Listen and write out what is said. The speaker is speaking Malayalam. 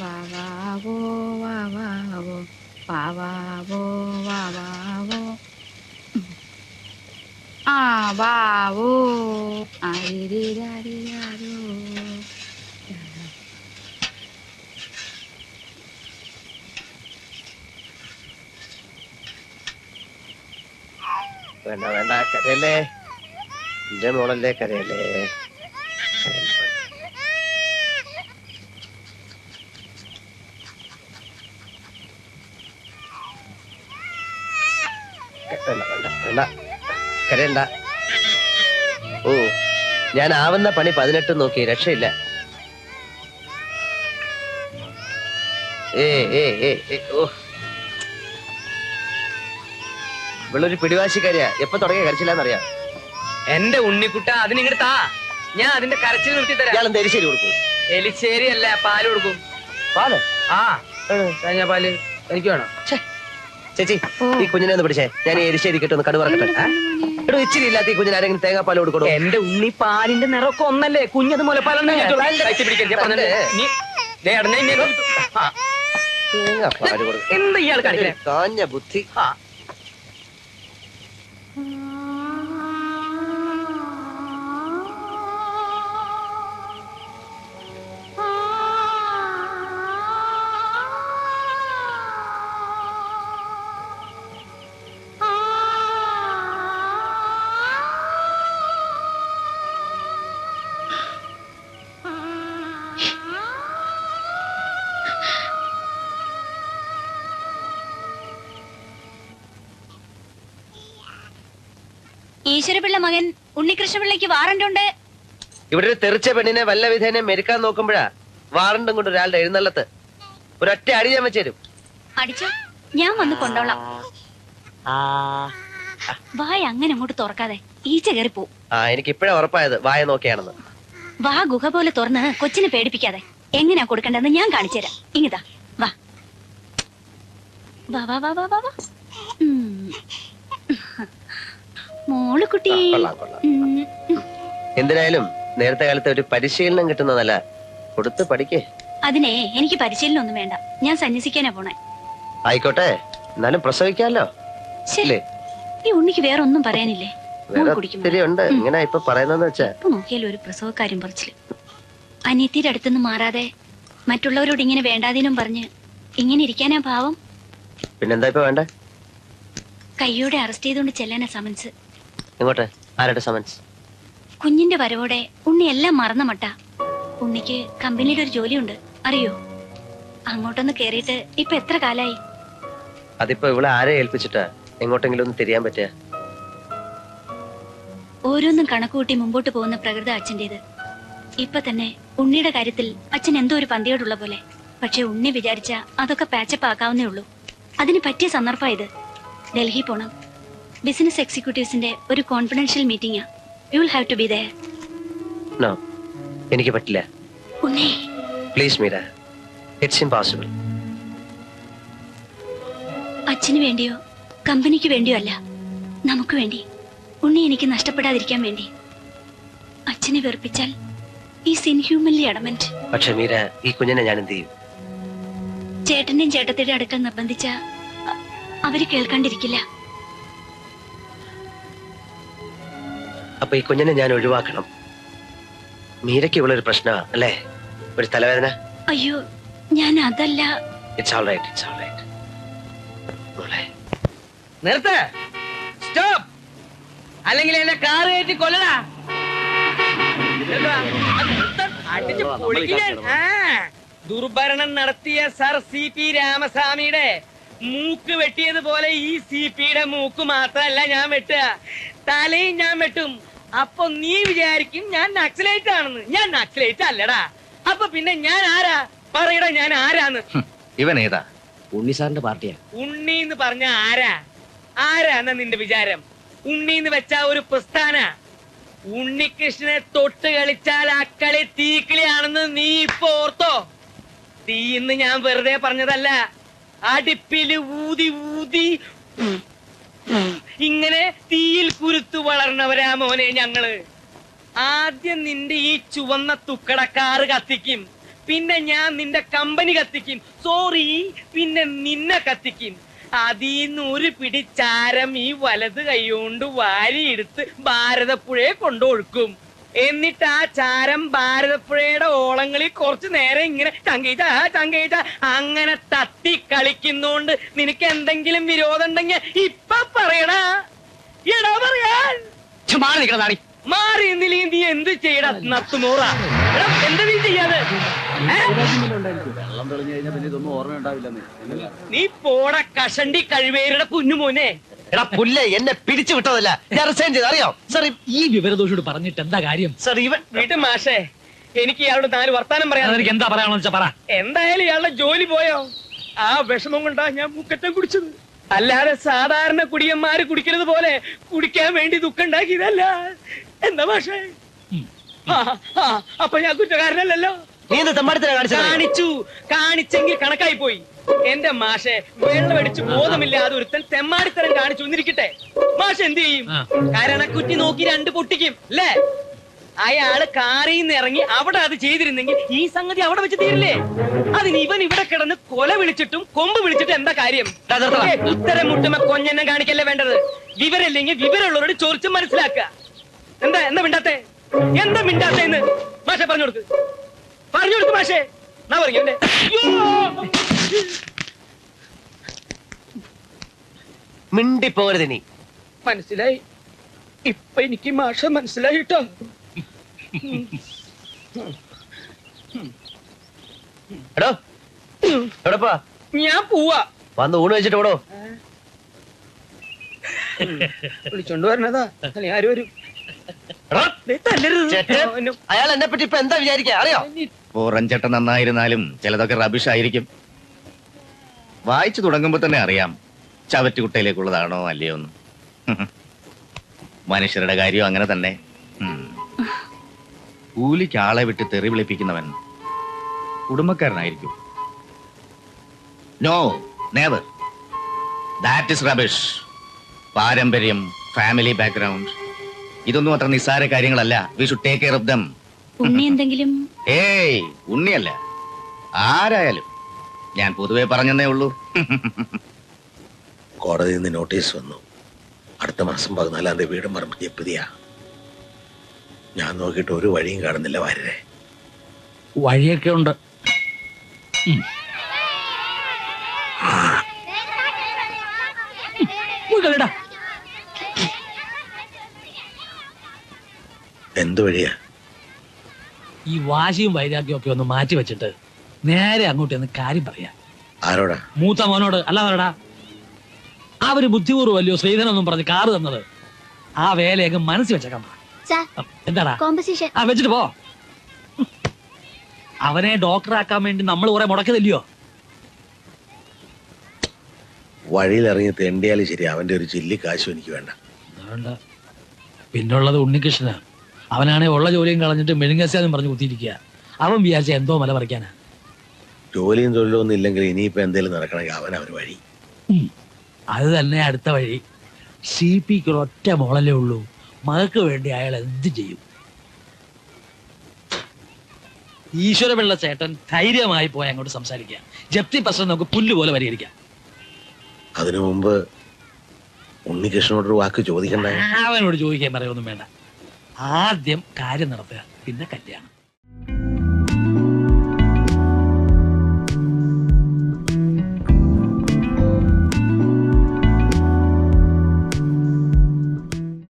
വാവാവോ വാവാവോ വാവാവോ വാവാവോ ആ വാവോ ആരിരാരിരാരോ. വേണ്ട വേണ്ട, കരയല്ലേ. എന്റെ മോളല്ലേ, കരയല്ലേ. വേണ്ട വേണ്ട വേണ്ട, കരയണ്ട. ഓ, ഞാൻ ആവുന്ന പണി 18 നോക്കി, രക്ഷയില്ല. ഓ, ഇവളൊരു പിടിവാശിക്കാരിയാ. എപ്പൊ തുടങ്ങിയ കരച്ചില്ലാന്നറിയാം. എന്റെ ഉണ്ണിക്കുട്ട, അതിനിങ്ങോട്ട് താ, ഞാൻ അതിന്റെ കരച്ചിൽ നിർത്തി തരാം. ഇയാളെന്താ എരിശ്ശേരി കൊടുക്കും? എലിശ്ശേരി അല്ല, പാല് കൊടുക്കും. പാല്? ആ, തേങ്ങ പാല് എനിക്ക് വേണം. ചേച്ചി, ഈ കുഞ്ഞിനെ ഒന്ന് പിടിച്ചേ. ഞാൻ ഈ എരിശ്ശേരി കിട്ടുന്ന കടുവറക്കട്ടെ. എടോ, ഇച്ചിരി ഇല്ലാത്ത ഈ കുഞ്ഞിന് ആരെങ്കിലും തേങ്ങാപ്പാല് കൊടുക്കണോ? എന്റെ ഉണ്ണി പാലിന്റെ നിറമൊക്കെ ഒന്നല്ലേ, കുഞ്ഞത് മുലപ്പാലെന്ന് തേങ്ങാപ്പാല് കൊടുക്കും. എന്താ ഇയാൾ കാണിക്കണേ? കാഞ്ഞ ബുദ്ധി. ഈശ്വരപിള്ള മകൻ ഉണ്ണികൃഷ്ണപിള്ളയ്ക്ക് വാറണ്ട് ഉണ്ട്. ഇവിടെ ഒരു തെറിച്ച പെണ്ണിനെ വല്ല വിധേനെ മെരുക്കാൻ നോക്കുമ്പോഴാ വാറണ്ടും കൊണ്ട് ഒരാളുടെ എഴുന്നള്ളത്ത്. ഒരൊറ്റ അടി ഞാൻ വെച്ചേരും. അടിച്ചോ, ഞാൻ വന്ന് കൊണ്ടോളാം. വായ അങ്ങനെ അങ്ങോട്ട് തുറക്കാതെ ഈച്ച കയറി പോവും. എനിക്ക് ഇപ്പഴാ ഉറപ്പായത് വായ നോക്കിയാണെന്ന്. വാ ഗുഹ പോലെ തുറന്ന് കൊച്ചിനെ പേടിപ്പിക്കാതെ. എങ്ങനെയാ കൊടുക്കണ്ടെന്ന് ഞാൻ കാണിച്ചുതരാം. ഇങ്ങിതാ വാ വാ വാ വാ വാ വാ വാ. മോള് കുട്ടി. എന്തിനായാലും നേരത്തെ കാലത്ത് ഒരു പരിശീലനം കിട്ടുന്നതല്ല, കൊടുത്ത് പഠിക്കേ. അതിനെ എനിക്ക് പരിശീലനം ഒന്നും വേണ്ട, ഞാൻ സന്യസിക്കാനാ പോണേ. ആയിക്കോട്ടെ, എന്നാലും പ്രസവിക്കാമല്ലോ. ശരി, ഈ ഉണ്ണിക്ക് വേറെ ഒന്നും പറയാനില്ലേ? ഉണ്ട്. ഇങ്ങനെ ഇപ്പൊ പറയുന്നതെന്ന് വെച്ചാ ഇപ്പൊ നോക്കിയാലും ഒരു പ്രസവക്കാര്യം പറിച്ചില്. അനിയത്തിയുടെ അടുത്തുനിന്ന് മാറാതെ മറ്റുള്ളവരോട് ഇങ്ങനെ വേണ്ടാതീനും പറഞ്ഞ് ഇങ്ങനെ ഇരിക്കാനാ ഭാവം. പിന്നെന്താ ഇപ്പൊ വേണ്ടേ? കയ്യോടെ അറസ്റ്റ് ചെയ്തുകൊണ്ട് ചെല്ലാനാ സമൻസ്. എങ്ങോട്ട്? ആരുടെ സമൻസ്? കുഞ്ഞിന്റെ വരവോടെ ഉണ്ണി എല്ലാം മറന്ന മട്ട. ഉണ്ണിക്ക് കമ്പനിയുടെ ഒരു ജോലിയുണ്ട്, അറിയോ? അങ്ങോട്ടൊന്ന് കേറിയിട്ട് ഇപ്പൊ എത്ര കാലായി? അതിപ്പോ ഇവിടെ ആരെ ഏൽപ്പിച്ചിട്ടാ എങ്ങോട്ടെങ്കിലും ഒന്ന് തിരിയാൻ പറ്റിയ? ഓരോന്നും കണക്കുകൂട്ടി മുമ്പോട്ട് പോകുന്ന പ്രകൃത അച്ഛൻ്റെത്. ഇപ്പൊ തന്നെ ഉണ്ണിയുടെ കാര്യത്തിൽ അച്ഛൻ എന്തോ ഒരു പന്തിയോടുള്ള പോലെ. പക്ഷെ ഉണ്ണി വിചാരിച്ച അതൊക്കെ പാച്ചപ്പ് ആക്കാവുന്നേ ഉള്ളൂ. അതിന് പറ്റിയ സന്ദർഭം ഇത്. ഡൽഹി പോണം. ബിസിനസ് എക്സിക്യൂട്ടീവ്സിന്റെ ഒരു കോൺഫിഡൻഷ്യൽ മീറ്റിംഗാ. You will have to be there. No, എനിക്ക് പറ്റില്ല. Unni please Meera, it's impossible. അച്ഛന് വേണ്ടിയോ കമ്പനിക്ക് വേണ്ടിയോ അല്ല, നമുക്ക് വേണ്ടി. ഉണ്ണി എനിക്ക് നഷ്ടപ്പെടാതിരിക്കാൻ വേണ്ടി. അച്ഛനെ വെറുപ്പിച്ചാൽ ഈസ് ഇൻഹ്യൂമൻലി അഡമന്റ്. പക്ഷെ മീര, ഈ കുഞ്ഞിനെ ഞാൻ എന്ത് ചെയ്യും? ചേട്ടന്റെയും ചേട്ടത്തിയുടെ അടുക്കൽ നിർബന്ധിച്ച അവര് കേൾക്കാണ്ടിരിക്കില്ല. അപ്പൊ ഈ കുഞ്ഞിനെ ഞാൻ ഒഴിവാക്കണം. മീരയ്ക്ക് ഇവളൊരു പ്രശ്നമാ അല്ലേ? ഒരു തലവേദന? അയ്യോ, ഞാൻ അതല്ല. It's all right, it's all right. നിർത്ത്, സ്റ്റോപ്പ്, അല്ലെങ്കിൽ എന്നെ കാറ് കയറ്റി കൊല്ലടാ. അടിച്ച് പൊളിക്കാൻ. ദുർഭരണം നടത്തിയ സർ CP രാമസ്വാമിയുടെ മൂക്ക് വെട്ടിയതുപോലെ ഈ CPയുടെ മൂക്ക് മാത്രമല്ല ഞാൻ വെട്ടുക, തലയും ഞാൻ വെട്ടും. അപ്പൊ നീ വിചാരിക്കും ഞാൻ നക്സലൈറ്റ് ആണെന്ന്. ഞാൻ നക്സലൈറ്റ് അല്ലടാ. അപ്പൊ പിന്നെ ഞാൻ ആരാ? പറയടാ, ഞാൻ ആരാന്ന്. ഇവൻ ഏതാ? ഉണ്ണി സാറിന്റെ പാർട്ടിയാ. ഉണ്ണി എന്ന് പറഞ്ഞ ആരാ? ആരാന്ന നിന്റെ വിചാരം? ഉണ്ണി എന്ന് വെച്ചാ ഒരു പ്രസ്ഥാന. ഉണ്ണികൃഷ്ണനെ തൊട്ട് കളിച്ചാൽ അക്കളി തീക്കിളിയാണെന്ന് നീ ഇപ്പൊ ഓർത്തോ? തീന്ന് ഞാൻ വെറുതെ പറഞ്ഞതല്ല. അടുപ്പില് ഊതി ഊതി ഇങ്ങനെ തീയിൽ കുരുത്തു വളർന്നവരാ മോനെ ഞങ്ങള്. ആദ്യം നിന്റെ ഈ ചുവന്ന തുക്കടക്കാറ് കത്തിക്കും, പിന്നെ ഞാൻ നിന്റെ കമ്പനി കത്തിക്കും. സോറി, പിന്നെ നിന്നെ കത്തിക്കും. അതീന്ന് ഒരു പിടി ചാരം ഈ വലത് കൈകൊണ്ട് വാരിയെടുത്ത് ഭാരതപ്പുഴയെ കൊണ്ടൊഴുക്കും. എന്നിട്ട് ആ ചാരം ഭാരതപ്പുഴയുടെ ഓളങ്ങളിൽ കുറച്ചു നേരം ഇങ്ങനെ ചങ്കേച്ച അങ്ങനെ തട്ടി കളിക്കുന്നോണ്ട് നിനക്ക് എന്തെങ്കിലും വിരോധം ഉണ്ടെങ്കിൽ ഇപ്പൊ പറയടാ. എടാ പറയാൻ മാറി എന്നില്ലെങ്കിൽ നീ എന്ത് ചെയ്യടാ നത്തുമോറ? എന്താ നീ ചെയ്യാതെ? നീ പോട കഷണ്ടി കഴിവേരുടെ കുഞ്ഞുമോനെ. എടാ പുല്ലേ, എന്നെ പിടിച്ചു വിട്ടതല്ല, ഞാൻ റിസൈൻ ചെയ്ത്. അറിയോ സാർ? ഈ വിവരദോഷോട് പറഞ്ഞിട്ട് എന്താ കാര്യം? സാർ ഇവൻ വീട്ടു മാഷേ, എനിക്ക് ഇയാളോട് 4 വർത്താനം പറയാം. എനിക്ക് എന്താ പറയാണെന്ന് വെച്ചാ പറ. എന്തായാലും ഇയാളുടെ ജോലി പോയോ? ആ വിഷമം കൊണ്ടാ ഞാൻ മുക്കറ്റം കുടിച്ചത്. അല്ലാതെ സാധാരണ കുടിയന്മാര് കുടിക്കുന്നത് പോലെ കുടിക്കാൻ വേണ്ടി ദുഃഖം ഉണ്ടാക്കിയതല്ല. എന്താ മാഷേ? അപ്പൊ ഞാൻ കുറ്റക്കാരനല്ലല്ലോ. നീ എന്ത് തെമ്മാടിത്തരം കാണിച്ചു? കാണിച്ചെങ്കിൽ കണക്കായി പോയി. എന്റെ മാഷെ, വെള്ളമടിച്ച് ബോധമില്ലാതെ ഒരുത്തൻ തെമ്മാടിത്തരം കാണിച്ചു എന്നിരിക്കട്ടെ, മാഷ് എന്ത് ചെയ്യും? കരണക്കുറ്റി നോക്കി 2 പൊട്ടിക്കും അല്ലേ? അയാള് കാറിൽ നിന്ന് ഇറങ്ങി അവിടെ അത് ചെയ്തിരുന്നെങ്കിൽ ഈ സംഗതി അവിടെ വെച്ച് തീരില്ലേ? അതിന് ഇവൻ ഇവിടെ കിടന്ന് കൊല വിളിച്ചിട്ടും കൊമ്പ് വിളിച്ചിട്ടും എന്താ കാര്യം? ഇത്തരം മുട്ടുമ കൊഞ്ഞെണ്ണം കാണിക്കല്ലേ വേണ്ടത്. വിവരമില്ലെങ്കിൽ വിവരമുള്ളവരോട് ചോദിച്ച് മനസ്സിലാക്കുക. എന്താ മിണ്ടാത്തെ? എന്താ മിണ്ടാത്തേന്ന് മാഷെ പറഞ്ഞു കൊടുക്ക് മാഷേ. എന്നാ പറയണ്ടേ? മിണ്ടിപ്പോകരുത് നീ. മനസ്സിലായി. ഇപ്പൊ എനിക്ക് മാഷ മനസ്സിലായിട്ടോ. എടോ എവിടെപ്പാ? ഞാൻ പോവാ. വന്ന് ഊണ് വെച്ചിട്ട് ഓടോ. വിളിച്ചോണ്ട് വരണതാ. ആരും വരും. അയാൾ എന്നെ പറ്റി ഇപ്പൊ എന്താ വിചാരിക്കാ അറിയോ? ഓറഞ്ചട്ട നന്നായിരുന്നാലും ചിലതൊക്കെ റബിഷ് ആയിരിക്കും. വായിച്ചു തുടങ്ങുമ്പോ തന്നെ അറിയാം ചവറ്റുകുട്ടയിലേക്കുള്ളതാണോ അല്ലയോ എന്ന്. മനുഷ്യരുടെ കാര്യം അങ്ങനെ തന്നെ. കൂലിക്ക് ആളെ വിട്ട് തെറി വിളിപ്പിക്കുന്നവൻ കുടുംബക്കാരനായിരിക്കും. No, never. That is rubbish. പാരമ്പര്യം, ഫാമിലി ബാക്ക്ഗ്രൗണ്ട്, ഇതൊന്നും അത്ര നിസ്സാര കാര്യങ്ങളല്ല. We should take care of them. Unni എന്തെങ്കിലും? ഏയ്, ഉണ്ണിയല്ല, ആരായാലും. ഞാൻ പൊതുവെ പറഞ്ഞെന്നേ ഉള്ളൂ. കോടതിയിൽ നിന്ന് നോട്ടീസ് വന്നു. അടുത്ത മാസം 14-ാം തീയതി വീടും പറമ്പ് ജപ്തിയാ. ഞാൻ നോക്കിയിട്ട് ഒരു വഴിയും കാണുന്നില്ല വാര്യരെ. വഴിയൊക്കെ ഉണ്ട്. എന്ത് വഴിയാ? ഈ വാശിയും വൈരാഗ്യവും ഒക്കെ ഒന്ന് മാറ്റി വെച്ചിട്ട് നേരെ അങ്ങോട്ട് എന്ന് കാര്യം പറയാ. ആരോടാ? മൂത്ത മോനോട്. അല്ലാതാടാ, അവര് ബുദ്ധിപൂർവ്വമല്ലയോ ശ്രീധനൊന്നും പറഞ്ഞ് കാറ് തന്നത്. ആ വേലയൊക്കെ മനസ്സിൽ വെച്ചേക്കാം. എന്താടാ വെച്ചിട്ട് പോ. അവനെ ഡോക്ടറാക്കാൻ വേണ്ടി നമ്മൾ കുറെ മുടക്കതില്ലയോ? വഴിയിൽ ഇറങ്ങി തെണ്ടിയാലും ശരി, അവന്റെ ഒരു ചില്ലി കാശും എനിക്ക് വേണ്ട. അതുകൊണ്ട് പിന്നുള്ളത് ഉണ്ണികൃഷ്ണനാ. അവനാണെ ഉള്ള ജോലിയും കളഞ്ഞിട്ട് മെഴുങ്ങസ്യാന്നും പറഞ്ഞു കുത്തിയിരിക്കുക. അവൻ വിചാരിച്ച എന്തോ മല പറിക്കാനാ. ജോലിയും തൊഴിലും ഒന്നും ഇല്ലെങ്കിൽ ഇനിയിപ്പോ എന്തേലും നടക്കണമെങ്കിൽ അവനവന് വഴി. അത് തന്നെ അടുത്ത വഴി. CP ഒറ്റ മോളല്ലേ ഉള്ളൂ. മകൾക്ക് വേണ്ടി അയാൾ എന്ത് ചെയ്യും? ഈശ്വരപിള്ള ചേട്ടൻ ധൈര്യമായി പോയി അങ്ങോട്ട് സംസാരിക്കാം. ജപ്തി പ്രശ്നം നമുക്ക് പുല്ലുപോലെ പരിഹരിക്കാം. അതിനു മുമ്പ് ഉണ്ണികൃഷ്ണനോടൊരു വാക്ക് ചോദിക്കണ്ടേ? അവനോട് ചോദിക്കാൻ പറയൊന്നും വേണ്ട. ആദ്യം കാര്യം നടത്തുക, പിന്നെ കല്യാണം.